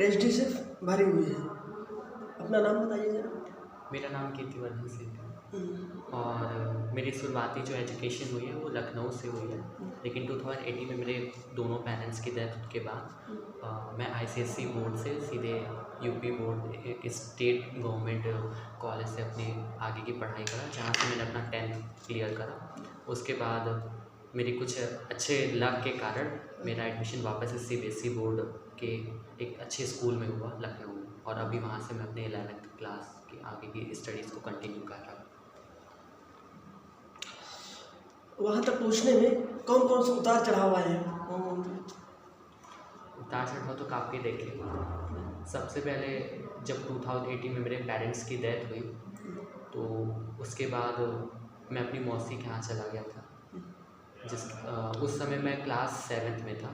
Tragedy से भरी हुई है। अपना नाम बताइए जरा। मेरा नाम कीर्तिवर्धन सिंह है और मेरी शुरुआती जो एजुकेशन हुई है वो लखनऊ से हुई है, लेकिन 2018 में मेरे दोनों पेरेंट्स की डेथ के बाद मैं ICSE बोर्ड से सीधे यूपी बोर्ड एक स्टेट गवर्नमेंट कॉलेज से अपनी आगे की पढ़ाई करा, जहाँ से मैंने अपना 10th क्लियर करा। उसके बाद मेरी कुछ अच्छे लक के कारण मेरा एडमिशन वापस CBSE बोर्ड के एक अच्छे स्कूल में हुआ लखनऊ में, और अभी वहाँ से मैं अपने 11th क्लास की आगे की स्टडीज़ को कंटिन्यू कर रहा हूँ। वहाँ तक पहुँचने में कौन कौन से उतार चढ़ाव आए हैं? उतार चढ़ाव तो काफ़ी देखे। सबसे पहले जब 2018 में मेरे पेरेंट्स की डेथ हुई तो उसके बाद मैं अपनी मौसी के यहाँ चला गया था, उस समय मैं क्लास 7th में था।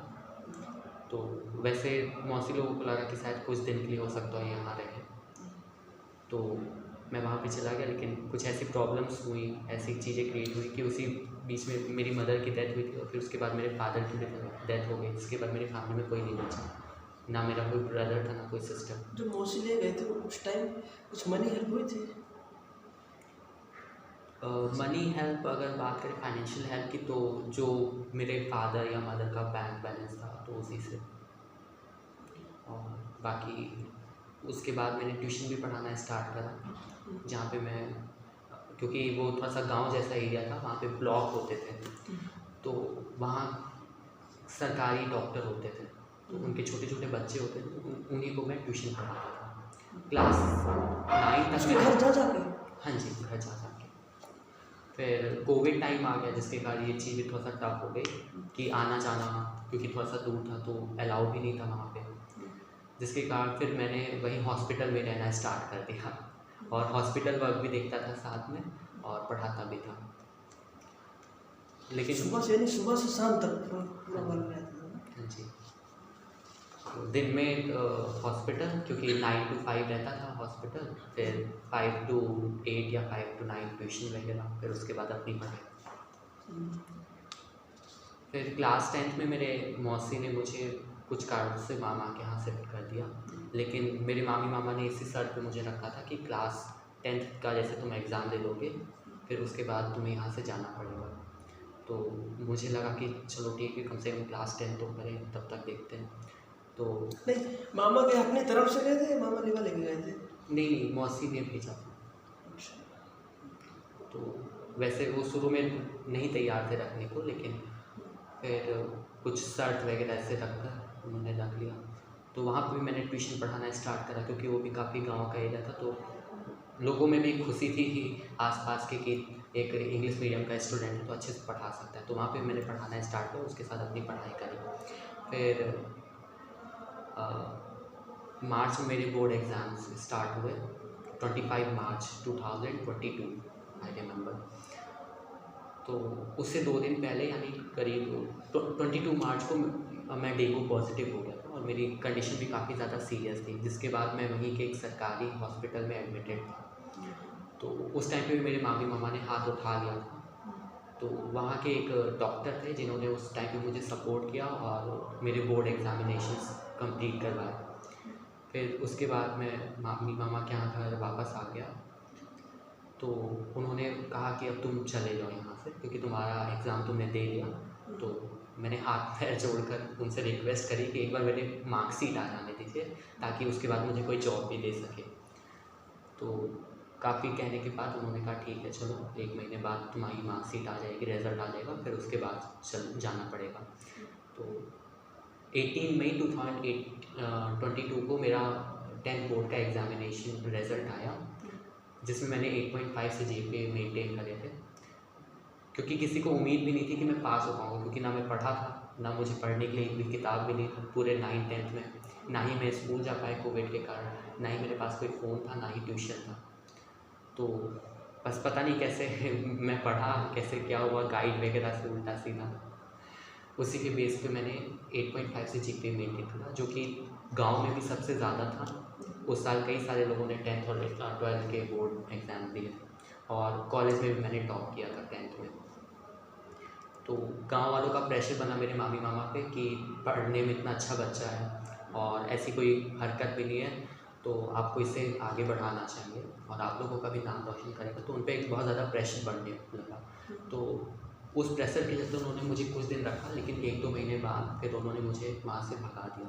तो वैसे मौसी लोगों को लगा कि शायद कुछ दिन के लिए हो सकता है यहाँ रहे, तो मैं वहाँ पे चला गया। लेकिन कुछ ऐसी प्रॉब्लम्स हुई, ऐसी चीज़ें क्रिएट हुई कि उसी बीच में मेरी मदर की डेथ हुई थी और फिर उसके बाद मेरे फादर की डेथ हो गई। जिसके बाद मेरी फैमिली में कोई नहीं बचा, ना मेरा कोई ब्रदर था ना कोई सिस्टर। जो मौसी ले गए थे उस टाइम कुछ मनी हेल्प हुई थी? मनी हेल्प अगर बात करें फाइनेंशियल हेल्प की, तो जो मेरे फादर या मदर का बैंक बैलेंस था तो उसी से, और बाकी उसके बाद मैंने ट्यूशन भी पढ़ाना स्टार्ट करा, जहाँ पे मैं, क्योंकि वो थोड़ा सा गांव जैसा एरिया था, वहाँ पे ब्लॉक होते थे, तो वहाँ सरकारी डॉक्टर होते थे, तो उनके छोटे छोटे बच्चे होते थे, तो उन्हीं को मैं ट्यूशन पढ़ाता था क्लास 9 तक। उसके घर जा जाके? हाँ जी, घर जा जाके। फिर कोविड टाइम आ गया, जिसके कारण ये चीज़ भी थोड़ा सा टफ हो गई कि आना जाना, क्योंकि थोड़ा सा दूर था तो अलाउ भी नहीं था वहाँ पे, जिसके कारण फिर मैंने वहीं हॉस्पिटल में रहना स्टार्ट कर दिया और हॉस्पिटल वर्क भी देखता था साथ में और पढ़ाता भी था। लेकिन सुबह से शाम तक? हाँ जी, तो दिन में हॉस्पिटल, क्योंकि 9 to 5 रहता था हॉस्पिटल, फिर 5 to 8 या 5 to 9 ट्यूशन वगैरह, फिर उसके बाद अपनी पढ़ाई। फिर क्लास 10th में मेरे मौसी ने मुझे कुछ कारणों से मामा के यहाँ शिफ्ट कर दिया, लेकिन मेरे मामी मामा ने इसी शर्त पे मुझे रखा था कि क्लास 10th का जैसे तुम एग्ज़ाम दे लोगे फिर उसके बाद तुम्हें यहाँ से जाना पड़ेगा। तो मुझे लगा कि चलो ठीक है, कम से कम क्लास 10 तो करें, तब तक देखते हैं। तो नहीं, मामा के अपनी तरफ से गए थे, मामा लेवा लेके गए थे? नहीं, मौसी ने भेजा था। तो वैसे वो शुरू में नहीं तैयार थे रखने को, लेकिन फिर कुछ शर्त वगैरह ऐसे रखकर उन्होंने रख लिया। तो वहाँ पे भी मैंने ट्यूशन पढ़ाना स्टार्ट करा, क्योंकि वो भी काफ़ी गांव का एरिया था, तो लोगों में भी खुशी थी कि आसपास के कि एक इंग्लिश मीडियम का स्टूडेंट है तो अच्छे से पढ़ा सकता है। तो वहाँ पे मैंने पढ़ाना स्टार्ट किया, उसके साथ अपनी पढ़ाई करी। फिर मार्च में मेरे बोर्ड एग्ज़ाम्स स्टार्ट हुए, 25 मार्च 2022 आई रिमेंबर। तो उससे 2 दिन पहले यानी करीब 22 मार्च को मैं डेंगू पॉजिटिव हो गया था और मेरी कंडीशन भी काफ़ी ज़्यादा सीरियस थी, जिसके बाद मैं वहीं के एक सरकारी हॉस्पिटल में एडमिटेड था। तो उस टाइम पे भी मेरे मामी मामा ने हाथ उठा लिया था। तो वहाँ के एक डॉक्टर थे जिन्होंने उस टाइम पे मुझे सपोर्ट किया और मेरे बोर्ड एग्ज़ामिनेशंस कंप्लीट करवाए। फिर उसके बाद मैं मामी मामा के यहाँ घर वापस आ गया, तो उन्होंने कहा कि अब तुम चले जाओ यहाँ से, क्योंकि तुम्हारा एग्ज़ाम तुमने दे लिया। तो मैंने हाथ पैर जोड़कर उनसे रिक्वेस्ट करी कि एक बार मेरे मार्कशीट आ जाने दीजिए, ताकि उसके बाद मुझे कोई जॉब भी दे सके। तो काफ़ी कहने के बाद उन्होंने कहा ठीक है चलो, 1 महीने बाद तुम्हारी मार्कशीट आ जाएगी, रिज़ल्ट आ जाएगा, फिर उसके बाद चल जाना पड़ेगा। तो 18 मई 2022 को मेरा 10th बोर्ड का एग्ज़ामिनेशन रिज़ल्ट आया, जिसमें मैंने 8.5 से GPA मेंटेन करे थे, क्योंकि किसी को उम्मीद भी नहीं थी कि मैं पास हो पाऊँगा, क्योंकि ना मैं पढ़ा था, ना मुझे पढ़ने के लिए एक भी किताब मिली पूरे 9th-10th में, ना ही मैं स्कूल जा पाया कोविड के कारण, ना ही मेरे पास कोई फ़ोन था, ना ही ट्यूशन था। तो बस पता नहीं कैसे मैं पढ़ा, कैसे क्या हुआ, गाइड वगैरह से उल्टा सीधा, उसी के बेस पे मैंने 8.5 से GPA मेंटेन करा, जो कि गांव में भी सबसे ज़्यादा था। उस साल कई सारे लोगों ने 10th और 12th के बोर्ड एग्ज़ाम दिए और कॉलेज में भी मैंने टॉप किया था 10th में। तो गांव वालों का प्रेशर बना मेरे मामी मामा पे कि पढ़ने में इतना अच्छा बच्चा है और ऐसी कोई हरकत भी नहीं है, तो आपको इसे आगे बढ़ाना चाहिए और आप लोगों का भी नाम रोशन करेगा। तो उन पर एक बहुत ज़्यादा प्रेशर बढ़ने लगा। तो उस प्रेशर के चलते उन्होंने मुझे कुछ दिन रखा, लेकिन 1-2 महीने बाद फिर उन्होंने मुझे वहाँ से भगा दिया।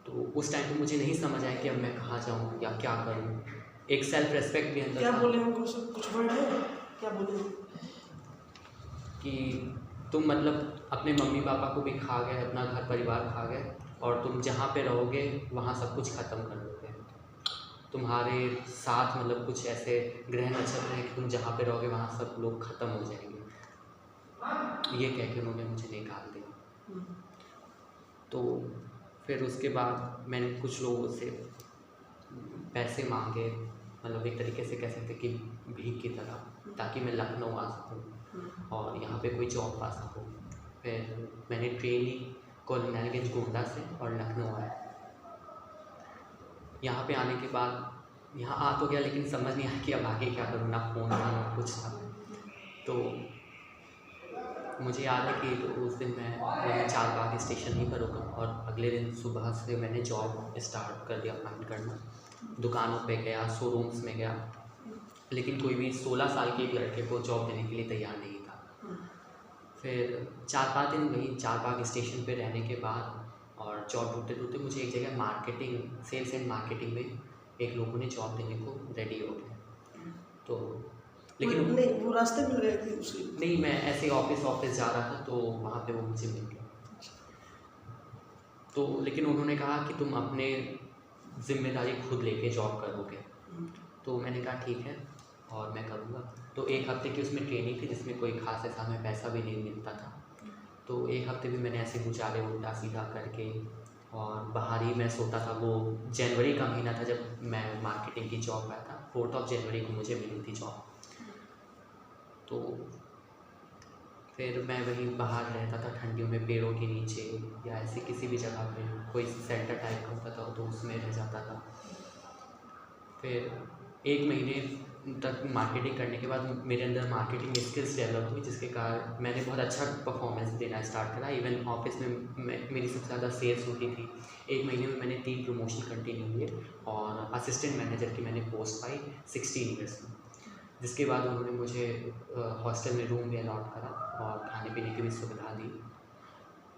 तो उस टाइम पे मुझे नहीं समझ आया कि अब मैं कहाँ जाऊँ या क्या करूँ। एक सेल्फ रेस्पेक्ट भी अंदर क्या था बोले उनको, सब कुछ वर्ड है, क्या बोले? कि तुम मतलब अपने मम्मी पापा को भी खा गए, अपना घर परिवार खा गए, और तुम जहाँ पे रहोगे वहाँ सब कुछ ख़त्म कर दोगे। तुम्हारे साथ मतलब कुछ ऐसे ग्रह नक्षत्र हैं कि तुम जहाँ पे रहोगे वहाँ सब लोग ख़त्म हो जाएंगे। ये कह के उन्होंने मुझे निकाल दिया। तो फिर उसके बाद मैंने कुछ लोगों से पैसे मांगे, मतलब एक तरीके से कह सकते कि भीख की तरह, ताकि मैं लखनऊ आ सकूँ और यहाँ पे कोई जॉब पा सकूँ। फिर मैंने ट्रेन ली कोलमनारगंज गोंडा से और लखनऊ आया। यहाँ पे आने के बाद यहाँ आ तो गया, लेकिन समझ नहीं आया कि अब आगे क्या करूँ। ना फ़ोन था ना कुछ था। तो मुझे याद है कि उस दिन मैं चारबाग स्टेशन ही पर रुका और अगले दिन सुबह से मैंने जॉब स्टार्ट कर दिया, फाइंड करना। दुकानों पे गया, शोरूम्स में गया, लेकिन कोई भी 16 साल के एक लड़के को जॉब देने के लिए तैयार नहीं था। फिर 4-5 दिन वहीं चारबाग स्टेशन पे रहने के बाद और जॉब ढूंढते ढूंढते मुझे एक जगह मार्केटिंग, सेल्स एंड मार्केटिंग में एक लोगों ने जॉब देने को रेडी हो गए। तो लेकिन नहीं, वो रास्ते मिल गए थे उसी? नहीं, मैं ऐसे ऑफिस जा रहा था तो वहाँ पे वो मुझे मिल गया। तो लेकिन उन्होंने कहा कि तुम अपने ज़िम्मेदारी खुद लेके जॉब करोगे। तो मैंने कहा ठीक है और मैं करूँगा। तो 1 हफ़्ते की उसमें ट्रेनिंग थी, जिसमें कोई ख़ास ऐसा हमें पैसा भी नहीं मिलता था। तो 1 हफ़्ते भी मैंने ऐसे गुजारे उल्टा सीधा करके, और बाहर ही मैं सोता था। वो जनवरी का महीना था जब मैं मार्केटिंग की जॉब पाया था। 4 जनवरी को मुझे मिली थी जॉब। तो फिर मैं वहीं बाहर रहता था ठंडियों में, पेड़ों के नीचे या ऐसे किसी भी जगह पे कोई सेंटर टाइप का होता था तो उसमें रह जाता था। फिर 1 महीने तक मार्केटिंग करने के बाद मेरे अंदर मार्केटिंग स्किल्स डेवलप हुई, जिसके कारण मैंने बहुत अच्छा परफॉर्मेंस देना स्टार्ट करा। इवन ऑफिस में मेरी सबसे ज़्यादा सेल्स होती थी। 1 महीने में मैंने 3 प्रमोशन कंटिन्यू किए और असिस्टेंट मैनेजर की मैंने पोस्ट पाई 16 ईयर्स में। जिसके बाद उन्होंने मुझे हॉस्टल में रूम भी अलॉट करा और खाने पीने की भी सुविधा दी।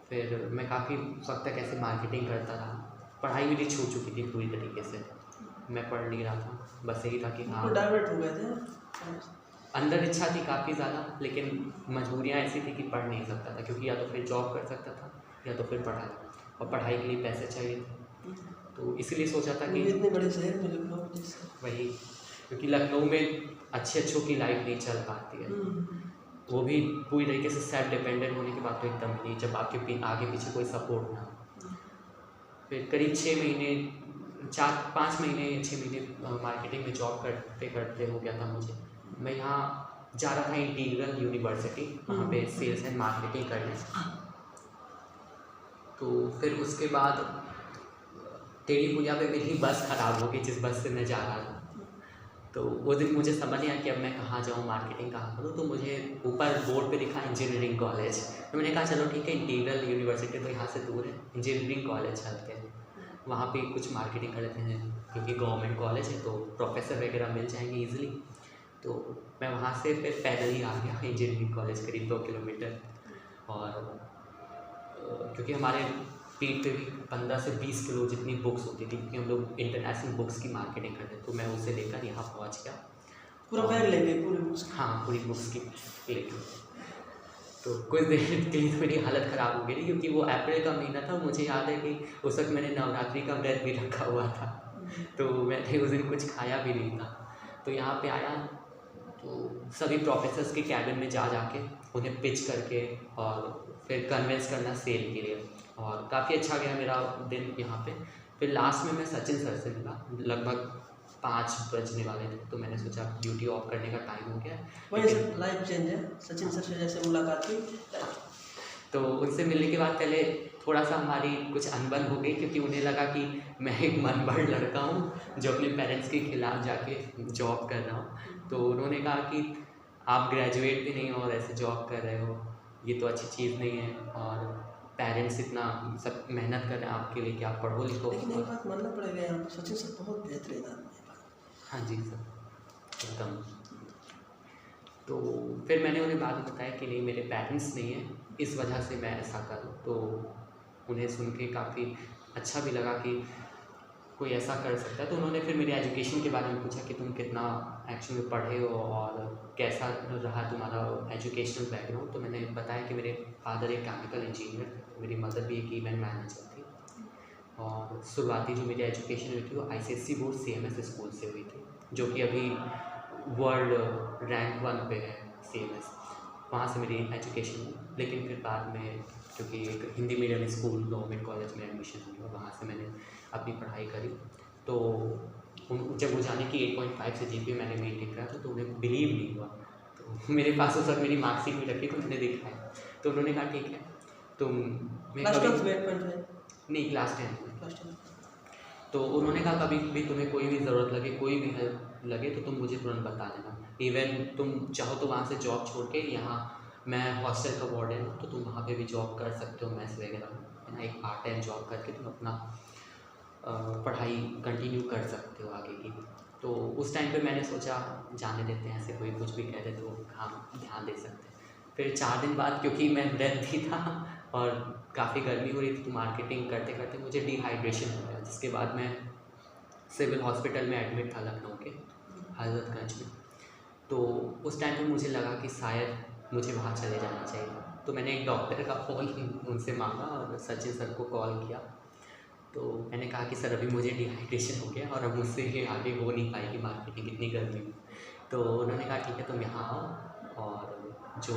फिर मैं काफ़ी वक्त तक ऐसे मार्केटिंग करता रहा। पढ़ाई मेरी छूट चुकी थी पूरी तरीके से, मैं पढ़ नहीं रहा था। बस यही था कि हाँ, डाइवर्ट हो गए थे अंदर इच्छा थी काफ़ी ज़्यादा, लेकिन मजबूरियाँ ऐसी थी कि पढ़ नहीं सकता था, क्योंकि या तो फिर जॉब कर सकता था या तो फिर पढ़ाई, और पढ़ाई के लिए पैसे चाहिए थे। तो इसीलिए सोचा था कि इतने बड़े शहर में लखनऊ जैसे, वही, क्योंकि लखनऊ में अच्छों की लाइफ नहीं चल पाती है। वो भी पूरी तरीके से सेल्फ डिपेंडेंट होने के बाद तो एकदम ही नहीं, जब आपके आगे पीछे कोई सपोर्ट ना हो। फिर करीब 6 महीने, 4-5 महीने 6 महीने मार्केटिंग में जॉब करते करते हो गया था मुझे। मैं यहाँ जा रहा था इंटीग्रल यूनिवर्सिटी, वहाँ पे सेल्स एंड मार्केटिंग करने। तो फिर उसके बाद टेढ़ी पुलिया पे मेरी बस ख़राब हो गई, जिस बस से मैं जा रहा था। तो वो दिन मुझे समझ नहीं आया कि अब मैं कहाँ जाऊँ, मार्केटिंग कहाँ करूँ। तो मुझे ऊपर बोर्ड पे लिखा इंजीनियरिंग कॉलेज। तो मैंने कहा चलो ठीक है, इंटीग्रल यूनिवर्सिटी तो यहाँ से दूर है, इंजीनियरिंग कॉलेज चलते हैं, वहाँ पे कुछ मार्केटिंग कर लेते हैं, क्योंकि गवर्नमेंट कॉलेज है तो प्रोफेसर वगैरह मिल जाएंगे ईजिली। तो मैं वहाँ से फिर पैदल ही आ गया इंजीनियरिंग कॉलेज, करीब 2 किलोमीटर। और क्योंकि हमारे पीठ पे भी 15 से 20 किलो जितनी बुक्स होती थी, क्योंकि हम लोग इंटरनेशनल बुक्स की मार्केटिंग करते थे, तो मैं उसे लेकर यहाँ पहुँच गया। पूरा बैग लेंगे पूरे बुक्स? हाँ, पूरी बुक्स की लेकर। तो कुछ देर के लिए तो मेरी हालत ख़राब हो गई थी, क्योंकि वो अप्रैल का महीना था। मुझे याद है कि उस वक्त मैंने नवरात्रि का व्रत भी रखा हुआ था, तो मैंने उस दिन कुछ खाया भी नहीं था। तो यहाँ पे आया तो सभी प्रोफेसर्स के कैबिन में जा के उन्हें पिच करके और फिर कन्विंस करना सेल के लिए, और काफ़ी अच्छा गया मेरा दिन यहाँ पे। फिर लास्ट में मैं सचिन सर से मिला, लगभग 5 बजने वाले थे। तो मैंने सोचा ड्यूटी ऑफ करने का टाइम हो गया। वही सब लाइफ चेंज है, सचिन सर से जैसे मुलाकात हुई। तो उनसे मिलने के बाद पहले थोड़ा सा हमारी कुछ अनबन हो गई, क्योंकि उन्हें लगा कि मैं एक मनबढ़ लड़का हूँ जो अपने पेरेंट्स के खिलाफ जाके जॉब कर रहा हूँ। तो उन्होंने कहा कि आप ग्रेजुएट भी नहीं हो और ऐसे जॉब कर रहे हो, ये तो अच्छी चीज़ नहीं है। और पेरेंट्स इतना सब मेहनत कर रहे हैं आपके लिए कि आप पढ़ो लिखो। लेकिन एक बात मानना पड़ेगा यहाँ पर सचिन सर बहुत बेहतरीन आदमी है। हाँ जी सर, एकदम। तो फिर मैंने उन्हें बाद में बताया कि नहीं, मेरे पेरेंट्स नहीं है, इस वजह से मैं ऐसा करूँ। तो उन्हें सुन के काफ़ी अच्छा भी लगा कि कोई ऐसा कर सकता है। तो उन्होंने फिर मेरे एजुकेशन के बारे में पूछा कि तुम कितना एक्चुअली में पढ़े हो और कैसा रहा तुम्हारा एजुकेशनल बैकग्राउंड। तो मैंने बताया कि मेरे फादर एक केमिकल इंजीनियर थे, मेरी मदर भी एक इवेंट मैनेजर थी, और शुरुआती जो मेरी एजुकेशन हुई थी वो ICSE बोर्ड CMS स्कूल से हुई थी, जो कि अभी वर्ल्ड रैंक 1 पे है CMS। वहाँ से मेरी एजुकेशन हुई। लेकिन फिर बाद में क्योंकि एक Hindi medium school government college में एडमिशन हुआ, वहाँ से मैंने अपनी पढ़ाई करी। तो जब वो जाने की 8.5 से GPA मैंने मेंटेन करा था, तो उन्हें बिलीव नहीं हुआ। तो मेरे पास उस वक्त मेरी मार्कशीट भी रखी, तो मैंने दिखाया, तो उन्होंने कहा ठीक है तुम क्लास 10 में 8.5 नहीं क्लास 10 में। क्लास 10 तो उन्होंने कहा कभी भी तुम्हें कोई भी ज़रूरत लगे, कोई भी हेल्प लगे तो तुम मुझे तुरंत बता देना। इवन तुम चाहो तो वहाँ से जॉब छोड़ के यहाँ मैं हॉस्टल का वार्डन हूँ, तो तुम वहाँ पे भी जॉब कर सकते हो, मेस वगैरह में, है ना। एक पार्ट टाइम जॉब करके तुम अपना पढ़ाई कंटिन्यू कर सकते हो आगे की। तो उस टाइम पे मैंने सोचा जाने देते हैं, ऐसे कोई कुछ भी कह दे तो हम ध्यान दे सकते हैं। फिर 4 दिन बाद, क्योंकि मैं ब्रेथ भी था और काफ़ी गर्मी हो रही थी, तो मार्केटिंग करते करते मुझे डिहाइड्रेशन हो गया, जिसके बाद मैं सिविल हॉस्पिटल में एडमिट था लखनऊ के हजरतगंज में। तो उस टाइम पे मुझे लगा कि शायद मुझे वहाँ चले जाना चाहिए। तो मैंने एक डॉक्टर का फ़ोन उनसे मांगा और सचिन सर को कॉल किया। तो मैंने कहा कि सर अभी मुझे डिहाइड्रेशन हो गया और अब मुझसे ये आगे हो नहीं पाएगी मार्केटिंग इतनी गर्मी में। तो उन्होंने कहा ठीक है तुम यहाँ आओ और जो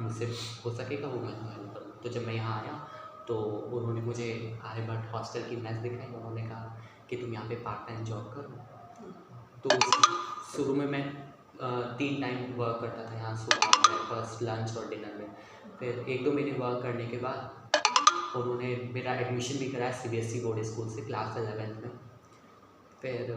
मुझसे हो सकेगा वो मैं तुम्हें हेल्प करूँ। तो जब मैं यहाँ आया तो उन्होंने मुझे आर्यभट्ट हॉस्टल की मेस दिखाई। उन्होंने कहा कि तुम यहाँ पे पार्ट टाइम जॉब करो। तो शुरू में मैं 3 टाइम वर्क करता था यहाँ, सुबह ब्रेकफास्ट लंच और डिनर में। फिर 1-2 महीने वर्क करने के बाद उन्होंने मेरा एडमिशन भी कराया CBSE बोर्ड स्कूल से क्लास 11th में। फिर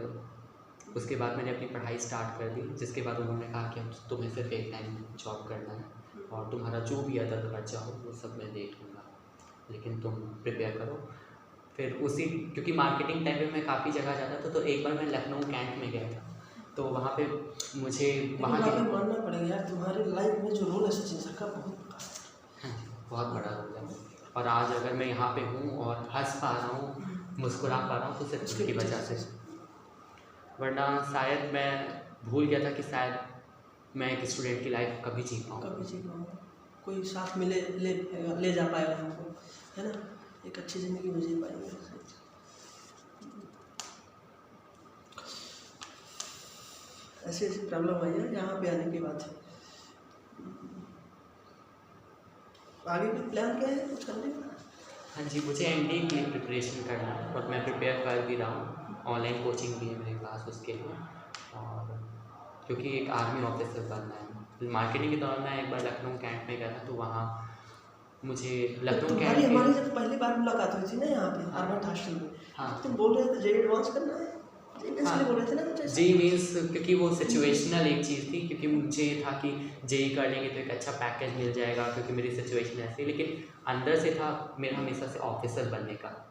उसके बाद मैंने अपनी पढ़ाई स्टार्ट कर दी, जिसके बाद उन्होंने कहा कि अब तुम्हें सिर्फ एक टाइम जॉब करना है और तुम्हारा जो भी अदर खर्चा हो वो सब मैं देख लूँगा, लेकिन तुम प्रिपेयर करो। फिर उसी क्योंकि मार्केटिंग टाइम पे मैं काफ़ी जगह जाता था, तो एक बार मैं लखनऊ कैंट में गया था, तो वहाँ पे मुझे वहाँ के मानना पड़ेगा यार, तुम्हारी लाइफ में जो रोल है सचिन सर का बहुत बड़ा है। हाँ जी, बहुत बड़ा रोल है। और आज अगर मैं यहाँ पे हूँ और हंस पा रहा हूँ, मुस्कुरा पा रहा हूँ, तो सिर्फ उसकी वजह से। वरना शायद मैं भूल गया था कि शायद मैं एक स्टूडेंट की लाइफ कभी जी पाऊँ, कोई साथ में ले जा पाएगा हमको, है ना, एक अच्छी ज़िंदगी में जी पाएंगे। ऐसी प्रॉब्लम आई है यहाँ पे आने के बाद। आगे का प्लान क्या है कुछ करने का? हाँ जी, मुझे NDA के लिए प्रिपरेशन करना है और मैं प्रिपेयर कर भी रहा हूँ। ऑनलाइन कोचिंग भी है मेरे पास उसके लिए, और क्योंकि एक आर्मी ऑफिसर बनना है। मार्केटिंग के दौरान मैं एक बार लखनऊ कैंट में गया था, तो वहाँ मुझे लखनऊ कैंट हमारी जब पहली बार मुलाकात हुई थी ना यहाँ पे आर्यभट्ट हॉस्टल में, हाँ तुम बोल रहे थे JEE एडवांस करना है, बोल रहे थे ना कुछ JEE मीन्स, क्योंकि वो सिचुएशनल एक चीज़ थी, क्योंकि मुझे था कि JEE कर लेंगे तो एक अच्छा पैकेज मिल जाएगा, क्योंकि मेरी सिचुएशन ऐसी। लेकिन अंदर से था मेरा हमेशा से ऑफिसर बनने का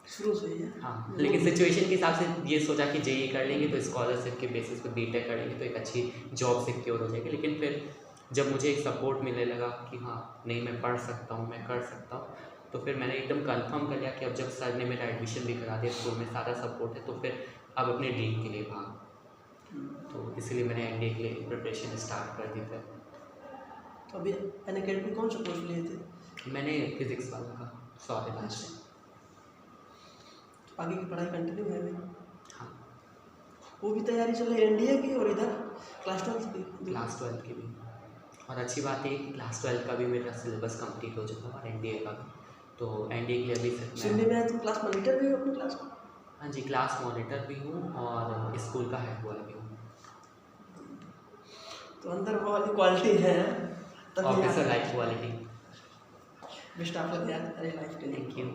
शुरू से ही। हाँ, लेकिन सिचुएशन के हिसाब से ये सोचा कि JEE कर लेंगे तो स्कॉलरशिप के बेसिस पे BTech करेंगे तो एक अच्छी जॉब सिक्योर हो जाएगी। लेकिन फिर जब मुझे एक सपोर्ट मिलने लगा कि हाँ नहीं मैं पढ़ सकता हूँ, मैं कर सकता हूँ, तो फिर मैंने एकदम कंफर्म कर लिया कि अब जब सर ने मेरा एडमिशन भी करा दिया, स्कूल में सारा सपोर्ट है, तो फिर अब अपने ड्रीम के लिए भाग। तो इसलिए मैंने NDA के लिए प्रिपरेशन स्टार्ट कर दी थी। तो अभी अनअकैडमी कौन सा कोर्स लिए थे? मैंने फिज़िक्स वाला का सॉलिड। आगे की पढ़ाई कंटिन्यू है अभी? हाँ, वो भी तैयारी चल रही है NDA की और इधर क्लास 12 की भी। और अच्छी बात है कि क्लास 12 का भी मेरा सिलेबस कंप्लीट हो चुका है और NDA का भी। तो NDA के लिए अभी सुनने में आया तुम क्लास मॉनिटर भी हो अपनी क्लास का? हाँ जी, क्लास मॉनिटर भी हूँ और स्कूल का हेड बॉय भी हूँ। तो अंदर वो वाली क्वालिटी है, officer life quality. Best of luck यार, अरे लाइफ के लिए। Thank you.